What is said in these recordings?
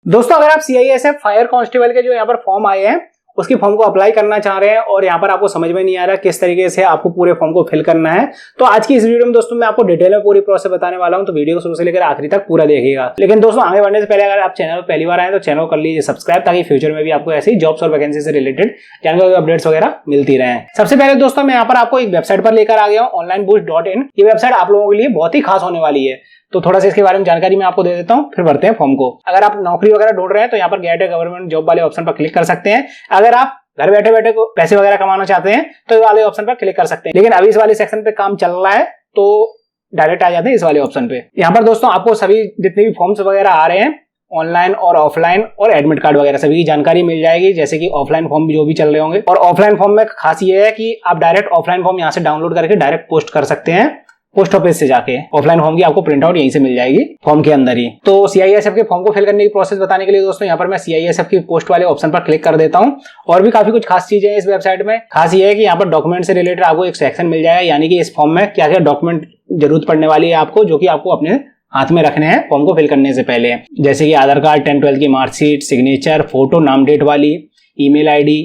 दोस्तों अगर आप CISF फायर कांस्टेबल के जो यहाँ पर फॉर्म आए हैं उसकी फॉर्म को अप्लाई करना चाह रहे हैं और यहाँ पर आपको समझ में नहीं आ रहा किस तरीके से आपको पूरे फॉर्म को फिल करना है, तो आज की इस वीडियो में दोस्तों मैं आपको डिटेल में पूरी प्रोसेस बताने वाला हूं। तो वीडियो को शुरू से लेकर आखिरी तक पूरा देखिएगा। लेकिन दोस्तों आगे बढ़ने से पहले अगर आप चैनल पर पहली बार आए तो चैनल को कर लीजिए सब्सक्राइब, ताकि फ्यूचर में भी आपको ऐसी जॉब्स और वैकेंसी से रिलेटेड जानकारी अपडेट्स वगैरह मिलती रहे। सबसे पहले दोस्तों मैं यहाँ पर आपको एक वेबसाइट पर लेकर आ गया हूँ, onlineboost.in। ये वेबसाइट आप लोगों के लिए बहुत ही खास होने वाली है, तो थोड़ा सा इसके बारे में जानकारी मैं आपको दे देता हूं, फिर बढ़ते हैं फॉर्म को। अगर आप नौकरी वगैरह ढूंढ रहे हैं तो यहाँ पर गेट गवर्नमेंट जॉब वाले ऑप्शन पर क्लिक कर सकते हैं। अगर आप घर बैठे बैठे को पैसे वगैरह कमाना चाहते हैं तो ये वाले ऑप्शन पर क्लिक कर सकते हैं। लेकिन अभी इस वाले सेक्शन पे काम चल रहा है तो डायरेक्ट आ जाते हैं इस वाले ऑप्शन पे। यहाँ पर दोस्तों आपको सभी जितने भी फॉर्म्स वगैरह आ रहे हैं ऑनलाइन और ऑफलाइन और एडमिट कार्ड वगैरह सभी की जानकारी मिल जाएगी, जैसे कि ऑफलाइन फॉर्म भी जो भी चल रहे होंगे। और ऑफलाइन फॉर्म में खास ये है कि आप डायरेक्ट ऑफलाइन फॉर्म यहाँ से डाउनलोड करके डायरेक्ट पोस्ट कर सकते हैं पोस्ट ऑफिस से जाके। ऑफलाइन फॉर्म की आपको प्रिंट आउट यहीं से मिल जाएगी फॉर्म के अंदर ही। तो CISF के फॉर्म को फिल करने की प्रोसेस बताने के लिए दोस्तों यहाँ पर मैं CISF की पोस्ट वाले ऑप्शन पर क्लिक कर देता हूँ। और भी काफी कुछ खास चीजें हैं इस वेबसाइट में। खास ये है कि यहाँ पर डॉक्यूमेंट से रिलेटेड आपको एक सेक्शन मिल जाएगा, यानी कि इस फॉर्म में क्या क्या डॉक्यूमेंट जरूरत पड़ने वाली है आपको, जो कि आपको अपने हाथ में रखने हैं फॉर्म को फिल करने से पहले। जैसे कि आधार कार्ड, 10-12 की मार्कशीट, सिग्नेचर, फोटो, नाम डेट वाली, ईमेल ID,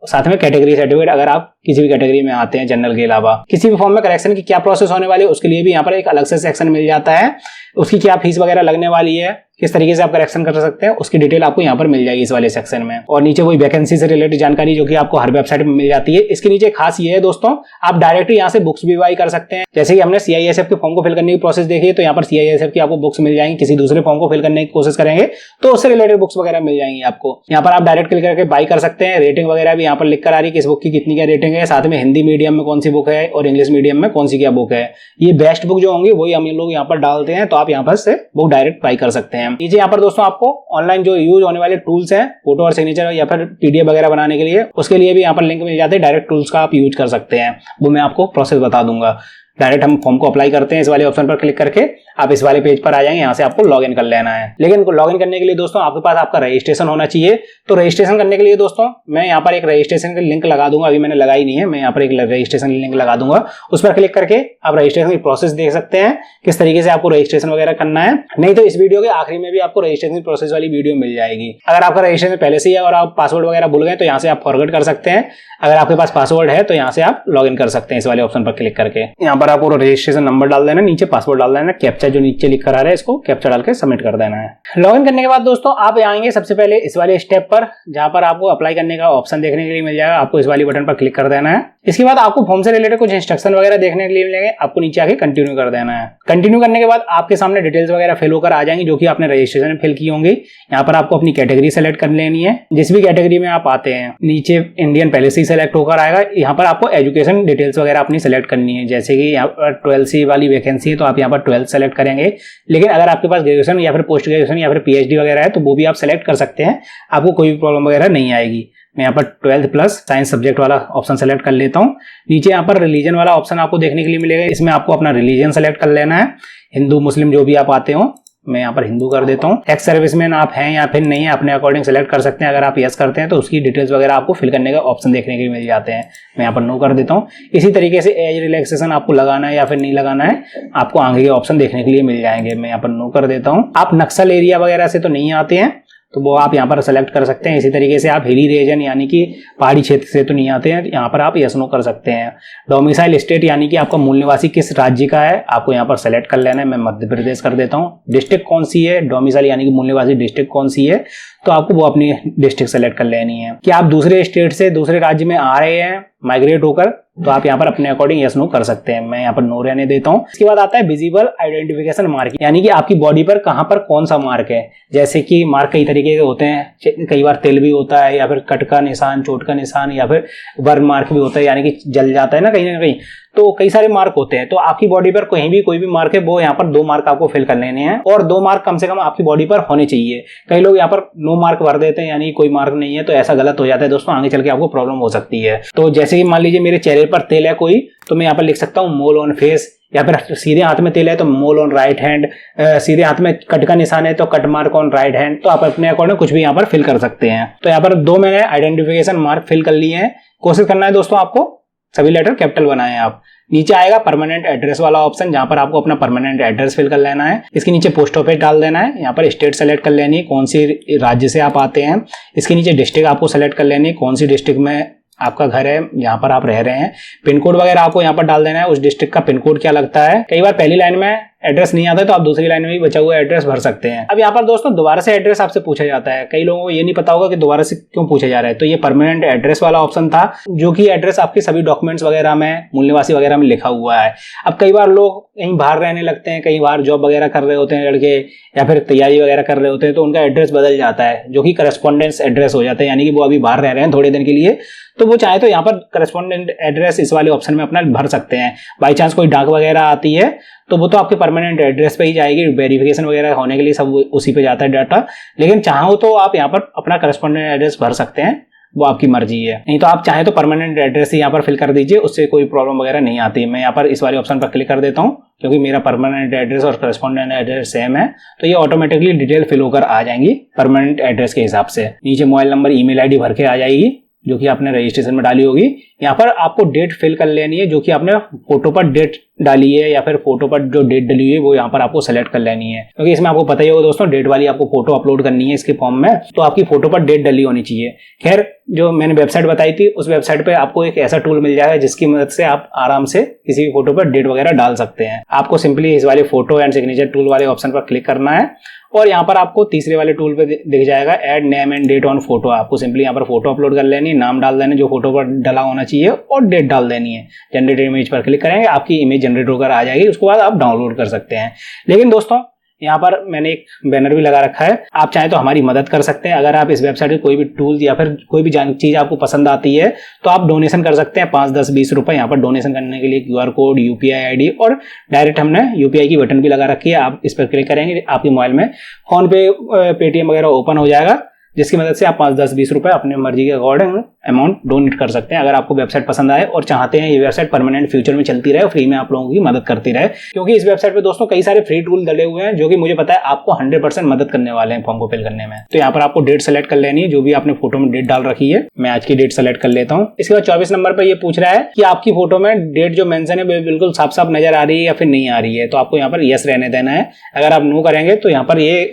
साथ में कैटेगरी सर्टिफिकेट अगर आप किसी भी कैटेगरी में आते हैं जनरल के अलावा। किसी भी फॉर्म में करेक्शन की क्या प्रोसेस होने वाली है उसके लिए भी यहाँ पर एक अलग से सेक्शन मिल जाता है। उसकी क्या फीस वगैरह लगने वाली है, किस तरीके से आप करेक्शन कर सकते हैं, उसकी डिटेल आपको यहाँ पर मिल जाएगी इस वाले सेक्शन में। और नीचे वही वैकेंसी से रिलेटेड जानकारी जो कि आपको हर वेबसाइट में मिल जाती है। इसके नीचे खास ये है दोस्तों, आप डायरेक्ट यहाँ से बुक्स भी बाई कर सकते हैं। जैसे कि हमने CISF के फॉर्म को फिल करने की प्रोसेस देखी है, तो यहाँ पर CISF की आपको बुक्स मिल जाएंगी। किसी दूसरे फॉर्म को फिल करने की कोशिश करेंगे तो उससे रिलेटेड बुक्स वगैरह मिल जाएंगी आपको। यहाँ पर आप डायरेक्ट क्लिक करके बाई कर सकते हैं। रेटिंग वगैरह भी यहाँ पर लिख कर आ रही है किस बुक की कितनी क्या रेटिंग है, साथ में हिंदी मीडियम में कौन सी बुक है और इंग्लिश मीडियम में कौन सी क्या बुक है। ये बेस्ट बुक जो होंगी वही हम लोग यहाँ पर डालते हैं, तो आप यहाँ पर से बुक डायरेक्ट बाई कर सकते हैं। नीचे यहाँ पर दोस्तों आपको ऑनलाइन जो यूज होने वाले टूल्स हैं फोटो और सिग्नेचर या फिर PDF वगैरह बनाने के लिए, उसके लिए भी यहाँ पर लिंक मिल जाते हैं। डायरेक्ट टूल्स का आप यूज कर सकते हैं, वो मैं आपको प्रोसेस बता दूंगा। डायरेक्ट हम फॉर्म को अप्लाई करते हैं इस वाले ऑप्शन पर क्लिक करके, आप इस वाले पेज पर आ जाएंगे। यहाँ से आपको लॉगिन कर लेना है। लेकिन लॉगिन करने के लिए दोस्तों आपके पास आपका रजिस्ट्रेशन होना चाहिए। तो रजिस्ट्रेशन करने के लिए दोस्तों मैं यहाँ पर एक रजिस्ट्रेशन का लिंक लगा दूंगा, अभी मैंने लगाई नहीं है, मैं यहाँ पर एक रजिस्ट्रेशन लिंक लगा दूंगा। उस पर क्लिक करके आप रजिस्ट्रेशन की प्रोसेस देख सकते हैं, किस तरीके से आपको रजिस्ट्रेशन वगैरह करना है। नहीं तो इस वीडियो के आखिरी में भी आपको रजिस्ट्रेशन प्रोसेस वाली वीडियो मिल जाएगी। अगर आपका रजिस्ट्रेशन पहले से ही है और आप पासवर्ड वगैरह भूल गए तो यहाँ से आप फॉरवर्ड कर सकते हैं। अगर आपके पास पासवर्ड है तो यहाँ से आप लॉगिन कर सकते हैं इस वाले ऑप्शन पर क्लिक करके। यहाँ पर आपको रजिस्ट्रेशन नंबर डाल देना, नीचे पासवर्ड डाल देना, कैप्चा जो नीचे लिख कर आ रहा है इसको कैप्चा डाल के सबमिट कर देना है। लॉगिन करने के बाद दोस्तों आप आएंगे सबसे पहले इस वाले स्टेप पर, जहां पर आपको अप्लाई करने का ऑप्शन देखने के लिए मिल जाएगा। आपको इस वाली बटन पर क्लिक कर देना है। इसके बाद आपको फॉर्म से रिलेटेड कुछ इंस्ट्रक्शन वगैरह देखने के लिए मिलेंगे, आपको नीचे आके कंटिन्यू कर देना है। कंटिन्यू करने के बाद आपके सामने डिटेल्स वगैरह फिल होकर आ जाएंगी जो कि आपने रजिस्ट्रेशन में फिल की होंगी। यहाँ पर आपको अपनी कैटेगरी सेलेक्ट कर लेनी है, जिस भी कैटेगरी में आप आते हैं। नीचे इंडियन पहले से ही सेलेक्ट होकर आएगा। यहाँ पर आपको एजुकेशन डिटेल्स वगैरह अपनी सेलेक्ट करनी है, जैसे कि यहाँ पर 12वीं वाली वैकेंसी है तो आप यहाँ पर 12 सेलेक्ट करेंगे। लेकिन अगर आपके पास ग्रेजुएशन या फिर पोस्ट ग्रेजुएशन या फिर PhD वगैरह है तो वो भी आप सेलेक्ट कर सकते हैं, आपको कोई भी प्रॉब्लम वगैरह नहीं आएगी। मैं यहाँ पर 12th प्लस साइंस सब्जेक्ट वाला ऑप्शन सेलेक्ट कर लेता हूँ। नीचे यहाँ पर रिलीजन वाला ऑप्शन आपको देखने के लिए मिलेगा, इसमें आपको अपना रिलीजन सेलेक्ट कर लेना है। हिंदू मुस्लिम जो भी आप आते हो, मैं यहाँ पर हिंदू कर देता हूँ। एक्स सर्विसमैन आप हैं या फिर नहीं है, अपने अकॉर्डिंग सेलेक्ट कर सकते हैं। अगर आप यस करते हैं तो उसकी डिटेल्स वगैरह आपको फिल करने का ऑप्शन देखने के लिए मिल जाते हैं। मैं यहाँ पर नो कर देता हूँ। इसी तरीके से एज रिलैक्सेशन आपको लगाना है या फिर नहीं लगाना है, आपको आगे के ऑप्शन देखने के लिए मिल जाएंगे। मैं यहाँ पर नो कर देता हूँ। आप नक्सल एरिया वगैरह से तो नहीं आते हैं तो वो आप यहाँ पर सेलेक्ट कर सकते हैं। इसी तरीके से आप हिली रीजन यानी कि पहाड़ी क्षेत्र से तो नहीं आते हैं, यहाँ पर आप यस नो कर सकते हैं। डोमिसाइल स्टेट यानी कि आपका मूल निवासी किस राज्य का है, आपको यहाँ पर सेलेक्ट कर लेना है। मैं मध्य प्रदेश कर देता हूँ। डिस्ट्रिक्ट कौन सी है, डोमिसाइल यानी कि मूल निवासी डिस्ट्रिक्ट कौन सी है, तो आपको वो अपनी डिस्ट्रिक्ट सेलेक्ट कर लेनी है। कि आप दूसरे स्टेट से दूसरे राज्य में आ रहे हैं माइग्रेट होकर, तो आप यहाँ पर अपने अकॉर्डिंग यस नो कर सकते हैं। मैं यहाँ पर नो रहने देता हूँ। इसके बाद आता है विजिबल आइडेंटिफिकेशन मार्क, यानी कि आपकी बॉडी पर कहाँ पर कौन सा मार्क है। जैसे कि मार्क कई तरीके के होते हैं, कई बार तेल भी होता है या फिर कट का निशान, चोट का निशान या फिर बर्न मार्क भी होता है, यानी कि जल जाता है ना कहीं, तो कई सारे मार्क होते हैं। तो आपकी बॉडी पर कहीं भी कोई भी मार्क है वो यहाँ पर 2 मार्क आपको फिल कर लेने हैं और 2 मार्क कम से कम आपकी बॉडी पर होने चाहिए। कई लोग यहाँ पर नो मार्क भर देते हैं, यानी कोई मार्क नहीं है, तो ऐसा गलत हो जाता है दोस्तों, आगे चल के आपको प्रॉब्लम हो सकती है। तो जैसे कि मान लीजिए मेरे चेहरे पर तेल है कोई, तो मैं यहाँ पर लिख सकता हूँ मोल ऑन फेस, या फिर सीधे हाथ में तेल है तो मोल ऑन राइट हैंड, सीधे हाथ में कट का निशान है तो cut mark on right hand. तो आप अपने अकॉर्डिंग कुछ भी यहाँ पर फिल कर सकते हैं। तो यहाँ पर 2 मैंने आइडेंटिफिकेशन मार्क फिल कर लिए हैं। कोशिश करना है दोस्तों आपको सभी लेटर कैपिटल बनाए आप। नीचे आएगा परमानेंट एड्रेस वाला ऑप्शन, जहां पर आपको अपना परमानेंट एड्रेस फिल कर लेना है। इसके नीचे पोस्ट ऑफिस डाल देना है। यहाँ पर स्टेट सेलेक्ट कर लेनी है, कौन सी राज्य से आप आते हैं। इसके नीचे डिस्ट्रिक्ट आपको सेलेक्ट कर लेनी है, कौन सी डिस्ट्रिक्ट में आपका घर है, यहाँ पर आप रह रहे हैं। पिन कोड वगैरह आपको यहाँ पर डाल देना है, उस डिस्ट्रिक्ट का पिन कोड क्या लगता है। कई बार पहली लाइन में एड्रेस नहीं आता है तो आप दूसरी लाइन में भी बचा हुआ एड्रेस भर सकते हैं। अब यहाँ पर दोस्तों दोबारा से एड्रेस आपसे पूछा जाता है। कई लोगों को ये नहीं पता होगा कि दोबारा से क्यों पूछा जा रहा है। तो ये परमानेंट एड्रेस वाला ऑप्शन था, जो कि एड्रेस आपके सभी डॉक्यूमेंट्स वगैरह में, मूल निवासी वगैरह में लिखा हुआ है। अब कई बार लोग कहीं बाहर रहने लगते हैं, कई बार जॉब वगैरह कर रहे होते हैं लड़के, या फिर तैयारी वगैरह कर रहे होते हैं, तो उनका एड्रेस बदल जाता है, जो कि करस्पॉन्डेंस एड्रेस हो जाता है। यानी कि वो अभी बाहर रह रहे हैं थोड़े दिन के लिए, तो वो चाहे तो यहाँ पर करस्पॉन्डेंट एड्रेस इस वाले ऑप्शन में अपना भर सकते हैं। बाई चांस कोई डाक वगैरह आती है तो वो तो आपके परमानेंट एड्रेस पे ही जाएगी, वेरिफिकेशन वगैरह होने के लिए सब उसी पे जाता है डाटा। लेकिन चाहो तो आप यहाँ पर अपना करस्पॉन्डेंट एड्रेस भर सकते हैं, वो आपकी मर्जी है। नहीं तो आप चाहे तो परमानेंट एड्रेस ही यहाँ पर फिल कर दीजिए, उससे कोई प्रॉब्लम वगैरह नहीं आती। मैं यहाँ पर इस वाले ऑप्शन पर क्लिक कर देता हूँ, क्योंकि मेरा परमानेंट एड्रेस और करस्पॉन्डेंट एड्रेस सेम है, तो ये ऑटोमेटिकली डिटेल फिल होकर आ जाएंगी परमानेंट एड्रेस के हिसाब से। नीचे मोबाइल नंबर, ईमेल आईडी भर के आ जाएगी, जो कि आपने रजिस्ट्रेशन में डाली होगी। यहाँ पर आपको डेट फिल कर लेनी है, जो कि आपने फोटो पर डेट डाली है या फिर फोटो पर जो डेट डली है वो यहाँ पर आपको सेलेक्ट कर लेनी है। क्योंकि इसमें आपको पता ही होगा दोस्तों, डेट वाली आपको फोटो अपलोड करनी है इसके फॉर्म में, तो आपकी फोटो पर डेट डली होनी चाहिए। खैर, जो मैंने वेबसाइट बताई थी उस वेबसाइट पे आपको एक ऐसा टूल मिल जाएगा जिसकी मदद से आप आराम से किसी भी फोटो पर डेट वगैरह डाल सकते हैं। आपको सिंपली इस वाले फोटो एंड सिग्नेचर टूल वाले ऑप्शन पर क्लिक करना है, और यहाँ पर आपको तीसरे वाले टूल पे दिख जाएगा add name and date on photo. आपको सिंपली यहाँ पर फोटो अपलोड कर लेनी, नाम डाल देना जो फोटो पर डला होना चाहिए, और डेट डाल देनी है। जनरेट इमेज पर क्लिक करेंगे, आपकी इमेज जनरेट होकर आ जाएगी। उसके बाद आप डाउनलोड कर सकते हैं। लेकिन दोस्तों यहाँ पर मैंने एक बैनर भी लगा रखा है, आप चाहे तो हमारी मदद कर सकते हैं। अगर आप इस वेबसाइट के कोई भी टूल या फिर कोई भी चीज आपको पसंद आती है तो आप डोनेशन कर सकते हैं, 5, 10, 20 रुपए। यहाँ पर डोनेशन करने के लिए QR कोड, UPI ID और डायरेक्ट हमने UPI की बटन भी लगा रखी है। आप इस पर क्लिक करेंगे, आपके मोबाइल में फोन पे, पेटीएम वगैरह ओपन हो जाएगा, जिसकी मदद से आप 5, 10, 20 रुपए अपने मर्जी के अकॉर्डिंग अमाउंट डोनेट कर सकते हैं। अगर आपको वेबसाइट पसंद आए और चाहते हैं ये वेबसाइट परमानेंट फ्यूचर में चलती रहे, फ्री में आप लोगों की मदद करती रहे, क्योंकि इस वेबसाइट पे दोस्तों कई सारे फ्री टूल डले हुए हैं, जो कि मुझे पता है आपको 100% मदद करने वाले हैं फॉर्म को फिल करने में। तो यहाँ पर आपको डेट सेलेक्ट कर लेनी है, जो भी आपने फोटो में डेट डाल रखी है। मैं आज की डेट सेलेक्ट कर लेता हूँ। इसके बाद 24 नंबर पर ये पूछ रहा है कि आपकी फोटो में डेट जो मेंशन है बिल्कुल साफ साफ नजर आ रही है या फिर नहीं आ रही है। तो आपको यहाँ पर यस रहने देना है। अगर आप नो करेंगे तो यहाँ पर ये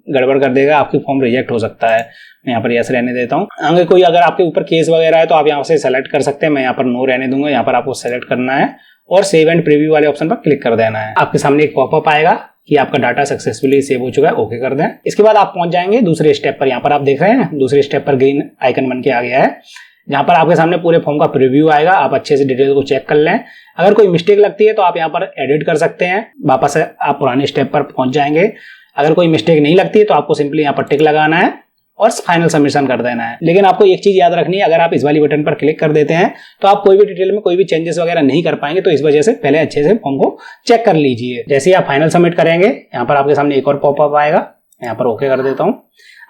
गड़बड़ कर देगा, आपकी फॉर्म रिजेक्ट हो सकता है। मैं यहाँ पर यस रहने देता हूँ। आगे कोई अगर आपके ऊपर केस वगैरह है तो आप यहाँ से सेलेक्ट कर सकते हैं। मैं यहाँ पर नो रहने दूंगा। यहाँ पर आपको सेलेक्ट करना है और सेव एंड प्रीव्यू वाले ऑप्शन पर क्लिक कर देना है। आपके सामने एक पॉपअप आएगा कि आपका डाटा सक्सेसफुली सेव हो चुका है, ओके कर दें। इसके बाद आप पहुंच जाएंगे दूसरे स्टेप पर। यहाँ पर आप देख रहे हैं दूसरे स्टेप पर ग्रीन आइकन बन के आ गया है, जहाँ पर आपके सामने पूरे फॉर्म का प्रीव्यू आएगा। आप अच्छे से डिटेल को चेक कर लें। अगर कोई मिस्टेक लगती है तो आप यहाँ पर एडिट कर सकते हैं, वापस आप पुराने स्टेप पर पहुंच जाएंगे। अगर कोई मिस्टेक नहीं लगती है तो आपको सिंपली यहाँ पर टिक लगाना है और फाइनल सबमिशन कर देना है। लेकिन आपको एक चीज याद रखनी है, अगर आप इस वाली बटन पर क्लिक कर देते हैं तो आप कोई भी डिटेल में कोई भी चेंजेस वगैरह नहीं कर पाएंगे। तो इस वजह से पहले अच्छे से फॉर्म को चेक कर लीजिए। जैसे ही आप फाइनल सबमिट करेंगे, यहाँ पर आपके सामने एक और पॉपअप आएगा। यहाँ पर ओके कर देता हूँ।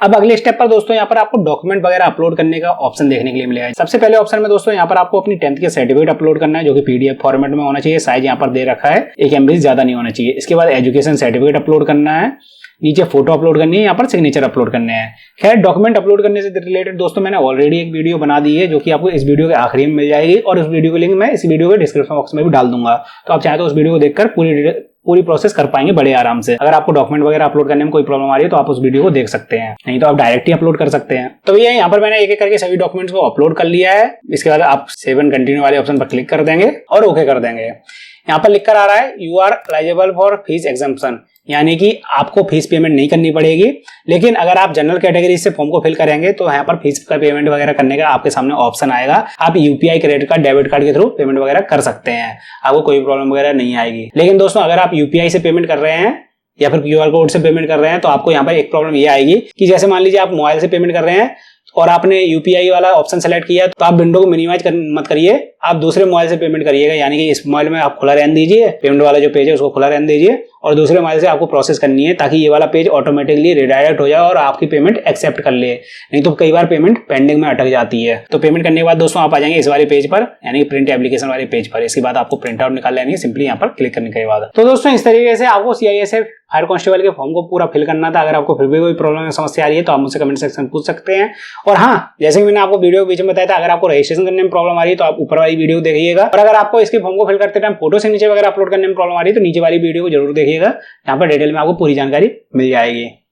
अब अगले स्टेप पर दोस्तों यहाँ पर आपको डॉक्यूमेंट वगैरह अपलोड करने का ऑप्शन देखने के लिए मिलेगा। सबसे पहले ऑप्शन में दोस्तों यहाँ पर आपको अपनी 10th के सर्टिफिकेट अपलोड करना है, जो कि PDF फॉर्मेट में होना चाहिए। साइज यहाँ पर दे रखा है, 1 MB से ज्यादा नहीं होना चाहिए। इसके बाद एजुकेशन सर्टिफिकेट अपलोड करना है, नीचे फोटो अपलोड करनी है, यहाँ पर सिग्नेचर अपलोड करने हैं। खैर, डॉक्यूमेंट अपलोड करने से रिलेटेड दोस्तों मैंने ऑलरेडी एक वीडियो बना दी है, जो कि आपको इस वीडियो के आखिरी में मिल जाएगी, और उस वीडियो की लिंक मैं इस वीडियो के डिस्क्रिप्शन बॉक्स में भी डाल दूंगा। तो आप चाहे तो उस वीडियो को देखकर पूरी प्रोसेस कर पाएंगे बड़े आराम से। अगर आपको डॉक्यूमेंट वगैरह अपलोड करने में कोई प्रॉब्लम आ रही है तो आप उस वीडियो को देख सकते हैं, नहीं तो आप डायरेक्ट ही अपलोड कर सकते हैं। तो ये यहाँ पर मैंने एक एक करके सभी डॉक्यूमेंट्स को अपलोड कर लिया है। इसके बाद आप सेव एंड कंटिन्यू वाले ऑप्शन पर क्लिक कर देंगे और ओके कर देंगे। यहाँ पर लिखकर आ रहा है you are eligible for fees exemption, यानी कि आपको फीस पेमेंट नहीं करनी पड़ेगी। लेकिन अगर आप जनरल कैटेगरी से फॉर्म को फिल करेंगे तो यहाँ पर फीस का पेमेंट वगैरह करने का आपके सामने ऑप्शन आएगा। आप UPI, credit card, debit card के थ्रू पेमेंट वगैरह कर सकते हैं, आपको कोई प्रॉब्लम वगैरह नहीं आएगी। लेकिन दोस्तों अगर आप UPI से पेमेंट कर रहे हैं या फिर QR कोड से पेमेंट कर रहे हैं तो आपको यहाँ पर एक प्रॉब्लम ये आएगी कि जैसे मान लीजिए आप मोबाइल से पेमेंट कर रहे हैं और आपने UPI वाला ऑप्शन सेलेक्ट किया तो आप विंडो को मिनिमाइज मत करिए, आप दूसरे मोबाइल से पेमेंट करिएगा। यानी कि इस मोबाइल में आप खुला रहने दीजिए, पेमेंट वाला जो पेज है उसको खुला रहने दीजिए, और दूसरे मोबाइल से आपको प्रोसेस करनी है, ताकि ये वाला पेज ऑटोमेटिकली रिडायरेक्ट हो जाए और आपकी पेमेंट एक्सेप्ट कर ले। नहीं तो कई बार पेमेंट पेंडिंग में अटक जाती है। तो पेमेंट करने के बाद दोस्तों आप आ जाएंगे इस वाले पेज पर, यानी प्रिंट एप्लीकेशन वाले पेज पर। इसके बाद आपको प्रिंट आउट निकाल लेनी है सिंपली यहाँ पर क्लिक करने के बाद। तो दोस्तों इस तरीके से आपको CISF फायर कांस्टेबल के फॉर्म को पूरा फिल करना था। अगर आपको फिर भी कोई प्रॉब्लम या समस्या आ रही है तो आप मुझसे कमेंट सेक्शन में पूछ सकते हैं। और हाँ, जैसे कि मैंने आपको वीडियो के बीच में बताया था, अगर आपको रजिस्ट्रेशन करने में प्रॉब्लम आ रही है तो आप ऊपर वाली वीडियो देखिएगा। और अगर आपको इसके फॉर्म को फिल करते टाइम फोटो से नीचे वगैरह अपलोड करने में प्रॉब्लम आ रही है तो नीचे वाली वीडियो को जरूर देखिएगा, यहाँ पर डिटेल में आपको पूरी जानकारी मिल जाएगी।